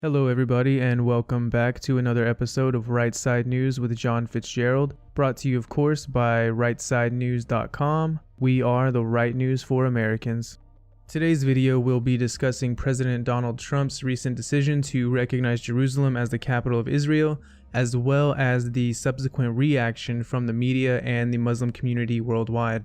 Hello everybody and welcome back to another episode of Side News with John Fitzgerald, brought to you of course by rightsidenews.com. We are the right news for Americans. Today's video will be discussing President Donald Trump's recent decision to recognize Jerusalem as the capital of Israel, as well as the subsequent reaction from the media and the Muslim community worldwide.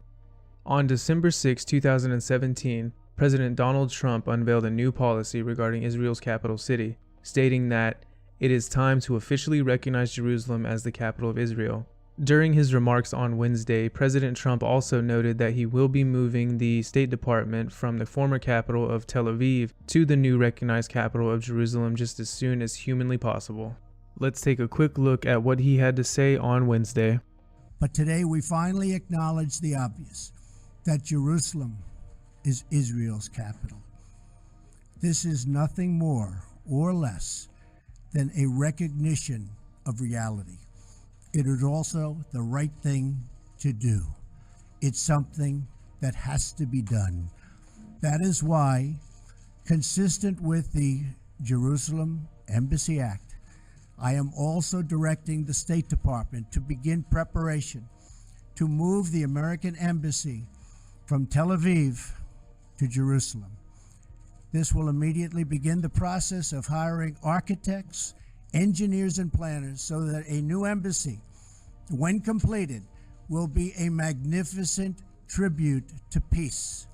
On December 6, 2017, President Donald Trump unveiled a new policy regarding Israel's capital city, stating that it is time to officially recognize Jerusalem as the capital of Israel. During his remarks on Wednesday, President Trump also noted that he will be moving the State Department from the former capital of Tel Aviv to the new recognized capital of Jerusalem just as soon as humanly possible. Let's take a quick look at what he had to say on Wednesday. But today we finally acknowledge the obvious, that Jerusalem is Israel's capital. This is nothing more or less than a recognition of reality. It is also the right thing to do. It's something that has to be done. That is why, consistent with the Jerusalem Embassy Act, I am also directing the State Department to begin preparation to move the American Embassy from Tel Aviv to Jerusalem. This will immediately begin the process of hiring architects, engineers, and planners so that a new embassy, when completed, will be a magnificent tribute to peace.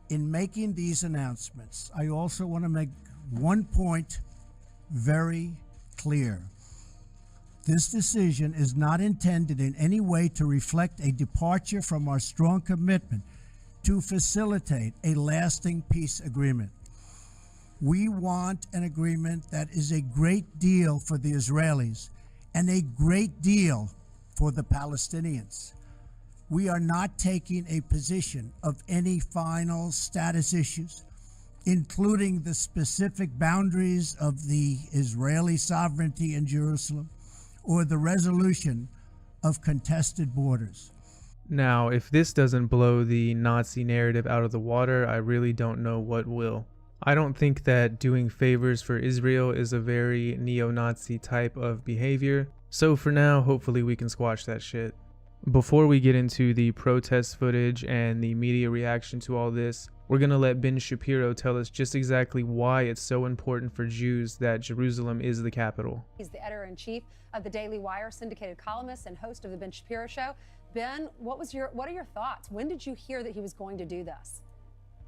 In making these announcements, I also want to make one point very clear. This decision is not intended in any way to reflect a departure from our strong commitment to facilitate a lasting peace agreement. We want an agreement that is a great deal for the Israelis and a great deal for the Palestinians. We are not taking a position of any final status issues, including the specific boundaries of the Israeli sovereignty in Jerusalem or the resolution of contested borders. Now, if this doesn't blow the Nazi narrative out of the water, I really don't know what will. I don't think that doing favors for Israel is a very neo-Nazi type of behavior, so for now, hopefully we can squash that shit. Before we get into the protest footage and the media reaction to all this, we're gonna let Ben Shapiro tell us just exactly why it's so important for Jews that Jerusalem is the capital. He's the editor-in-chief of the Daily Wire, syndicated columnist and host of the Ben Shapiro Show. Ben, what are your thoughts? When did you hear that he was going to do this?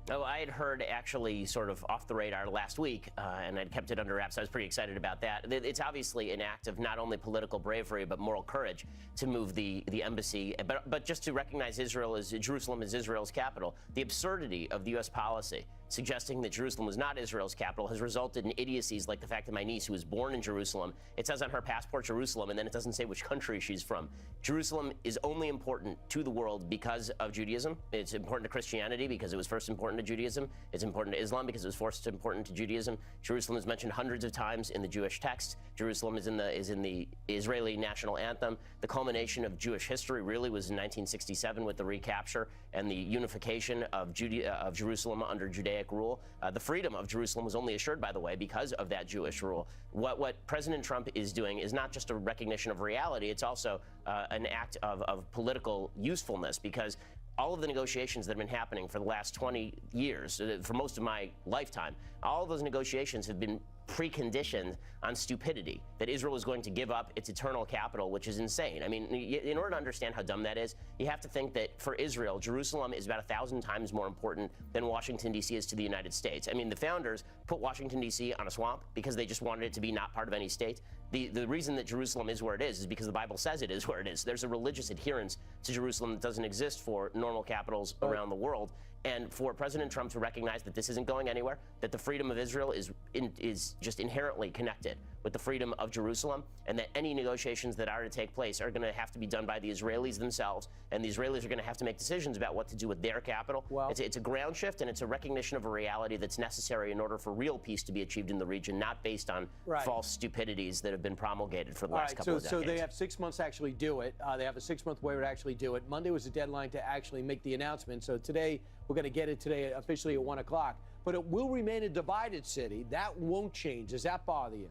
Oh, I had heard actually sort of off the radar last week, and I'd kept it under wraps. I was pretty excited about that. It's obviously an act of not only political bravery, but moral courage to move the embassy, but just to recognize Jerusalem as Israel's capital. The absurdity of the U.S. policy suggesting that Jerusalem was not Israel's capital has resulted in idiocies like the fact that my niece, who was born in Jerusalem, it says on her passport Jerusalem, and then it doesn't say which country she's from. Jerusalem is only important to the world because of Judaism. It's important to Christianity because it was first important to Judaism. It's important to Islam because it was first important to Judaism. Jerusalem is mentioned hundreds of times in the Jewish text. Jerusalem is in the Israeli national anthem. The culmination of Jewish history really was in 1967 with the recapture and the unification of Jerusalem under Judaic rule. The freedom of Jerusalem was only assured, by the way, because of that Jewish rule. What President Trump is doing is not just a recognition of reality, it's also an act of political usefulness, because all of the negotiations that have been happening for the last 20 years, for most of my lifetime, all of those negotiations have been preconditioned on stupidity, that Israel is going to give up its eternal capital, which is insane. I mean, in order to understand how dumb that is, you have to think that for Israel, Jerusalem is about 1,000 times more important than Washington, D.C. is to the United States. I mean, the founders put Washington, D.C. on a swamp because they just wanted it to be not part of any state. The reason that Jerusalem is where it is because the Bible says it is where it is. There's a religious adherence to Jerusalem that doesn't exist for normal capitals around the world. And for President Trump to recognize that this isn't going anywhere, that the freedom of Israel is just inherently connected with the freedom of Jerusalem, and that any negotiations that are to take place are going to have to be done by the Israelis themselves, and the Israelis are going to have to make decisions about what to do with their capital. Well, it's a ground shift, and it's a recognition of a reality that's necessary in order for real peace to be achieved in the region, not based on false stupidities that have been promulgated for the last couple of decades. So they have 6 months to actually do it. They have a 6-month waiver to actually do it. Monday was the deadline to actually make the announcement. So today, we're going to get it today officially at 1 o'clock. but it will remain a divided city. That won't change. Does that bother you?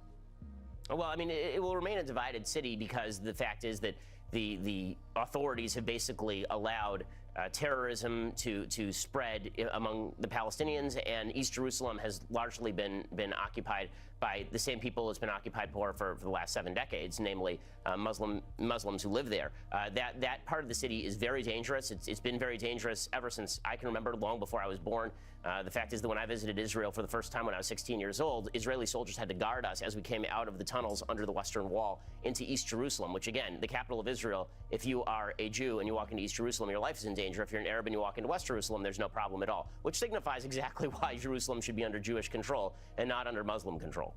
Well, I mean, it will remain a divided city because the fact is that the authorities have basically allowed terrorism to spread among the Palestinians, and East Jerusalem has largely been occupied by the same people it's been occupied for the last 7 decades, namely Muslims who live there. That part of the city is very dangerous. It's been very dangerous ever since I can remember, long before I was born. The fact is that when I visited Israel for the first time when I was 16 years old, Israeli soldiers had to guard us as we came out of the tunnels under the Western Wall into East Jerusalem, which, again, the capital of Israel. If you are a Jew and you walk into East Jerusalem, your life is in danger. If you're an Arab and you walk into West Jerusalem, there's no problem at all, which signifies exactly why Jerusalem should be under Jewish control and not under Muslim control.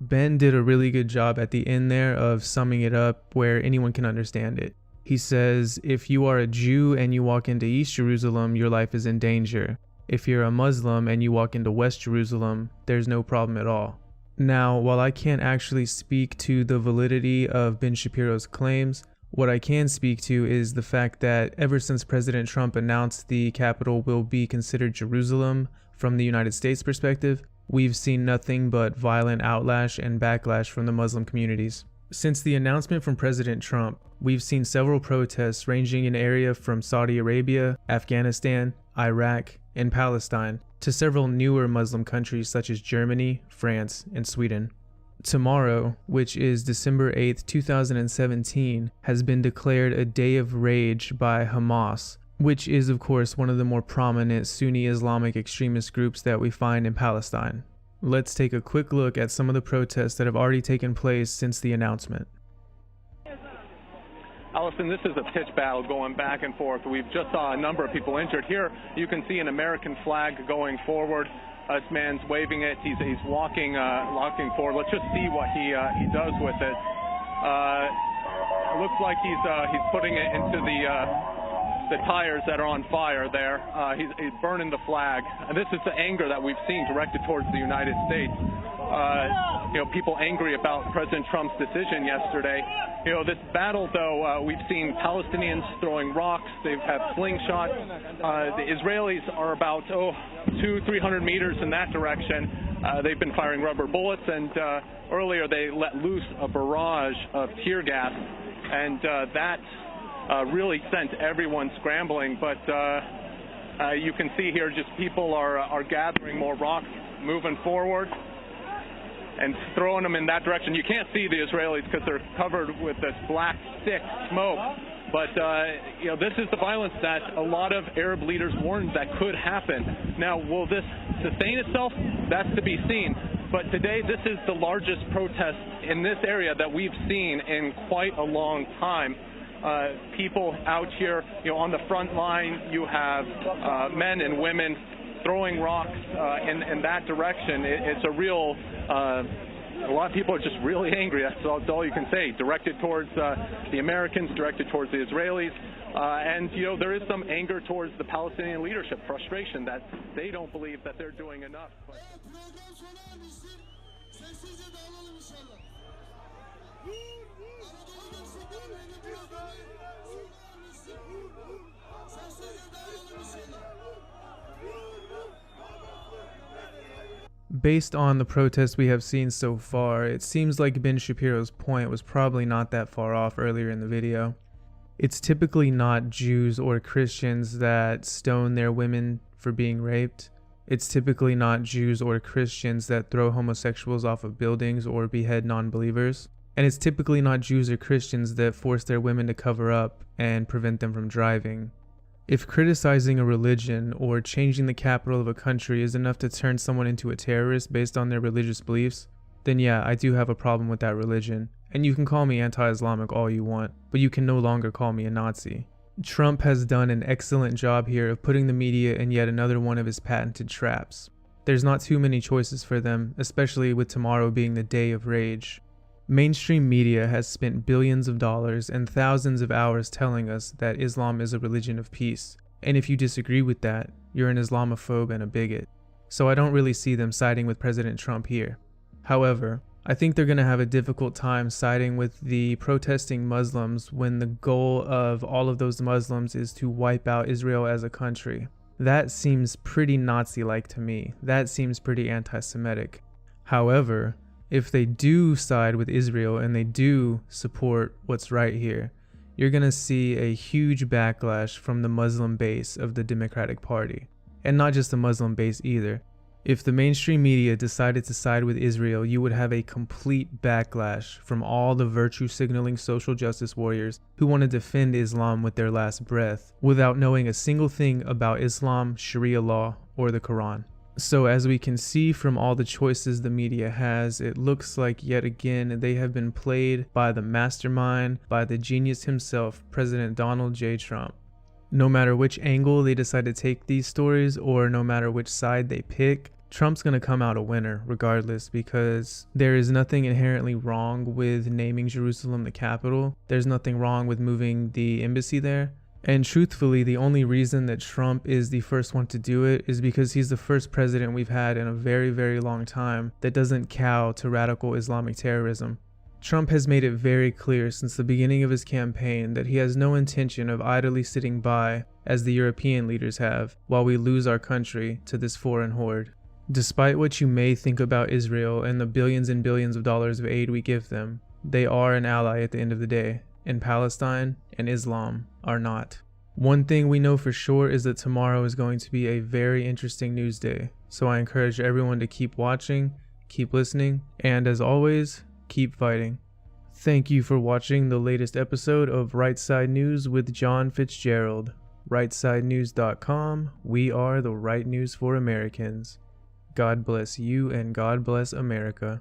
Ben did a really good job at the end there of summing it up where anyone can understand it. He says, if you are a Jew and you walk into East Jerusalem, your life is in danger. If you're a Muslim and you walk into West Jerusalem, there's no problem at all. Now, while I can't actually speak to the validity of Ben Shapiro's claims, what I can speak to is the fact that ever since President Trump announced the capital will be considered Jerusalem from the United States perspective, we've seen nothing but violent outlash and backlash from the Muslim communities. Since the announcement from President Trump, we've seen several protests ranging in area from Saudi Arabia, Afghanistan, Iraq, and Palestine to several newer Muslim countries such as Germany, France, and Sweden. Tomorrow, which is December 8th, 2017, has been declared a day of rage by Hamas, which is of course one of the more prominent Sunni Islamic extremist groups that we find in Palestine. Let's take a quick look at some of the protests that have already taken place since the announcement. Allison, this is a pitched battle going back and forth. We've just saw a number of people injured. Here you can see an American flag going forward. This man's waving it. He's walking forward. Let's just see what he does with it. It looks like he's putting it into the tires that are on fire there. He's burning the flag. And this is the anger that we've seen directed towards the United States. People angry about President Trump's decision yesterday. This battle, though, we've seen Palestinians throwing rocks. They've had slingshots. The Israelis are about 200-300 meters in that direction. They've been firing rubber bullets, and earlier they let loose a barrage of tear gas, and that really sent everyone scrambling. But you can see here just people are gathering more rocks, moving forward and throwing them in that direction. You can't see the Israelis because they're covered with this black, thick smoke. But, this is the violence that a lot of Arab leaders warned that could happen. Now, will this sustain itself? That's to be seen. But today, this is the largest protest in this area that we've seen in quite a long time. People out here, on the front line, you have men and women throwing rocks in that direction. It's a real, a lot of people are just really angry. That's all you can say. Directed towards the Americans, directed towards the Israelis. And, there is some anger towards the Palestinian leadership, frustration that they don't believe that they're doing enough. Based on the protests we have seen so far, it seems like Ben Shapiro's point was probably not that far off earlier in the video. It's typically not Jews or Christians that stone their women for being raped. It's typically not Jews or Christians that throw homosexuals off of buildings or behead non-believers. And it's typically not Jews or Christians that force their women to cover up and prevent them from driving. If criticizing a religion or changing the capital of a country is enough to turn someone into a terrorist based on their religious beliefs, then yeah, I do have a problem with that religion. And you can call me anti-Islamic all you want, but you can no longer call me a Nazi. Trump has done an excellent job here of putting the media in yet another one of his patented traps. There's not too many choices for them, especially with tomorrow being the day of rage. Mainstream media has spent billions of dollars and thousands of hours telling us that Islam is a religion of peace, and if you disagree with that, you're an Islamophobe and a bigot. So I don't really see them siding with President Trump here. However, I think they're going to have a difficult time siding with the protesting Muslims when the goal of all of those Muslims is to wipe out Israel as a country. That seems pretty Nazi-like to me. That seems pretty anti-Semitic. However, if they do side with Israel and they do support what's right here, you're going to see a huge backlash from the Muslim base of the Democratic Party. And not just the Muslim base either. If the mainstream media decided to side with Israel, you would have a complete backlash from all the virtue-signaling social justice warriors who want to defend Islam with their last breath, without knowing a single thing about Islam, Sharia law, or the Quran. So as we can see from all the choices the media has, it looks like yet again they have been played by the mastermind, by the genius himself, President Donald J. Trump. No matter which angle they decide to take these stories, or no matter which side they pick, Trump's going to come out a winner regardless, because there is nothing inherently wrong with naming Jerusalem the capital. There's nothing wrong with moving the embassy there. And truthfully, the only reason that Trump is the first one to do it is because he's the first president we've had in a very, very long time that doesn't cow to radical Islamic terrorism. Trump has made it very clear since the beginning of his campaign that he has no intention of idly sitting by, as the European leaders have, while we lose our country to this foreign horde. Despite what you may think about Israel and the billions and billions of dollars of aid we give them, they are an ally at the end of the day, and Palestine and Islam are not. One thing we know for sure is that tomorrow is going to be a very interesting news day, so I encourage everyone to keep watching, keep listening, and as always, keep fighting. Thank you for watching the latest episode of Right Side News with John Fitzgerald. RightSideNews.com, we are the right news for Americans. God bless you and God bless America.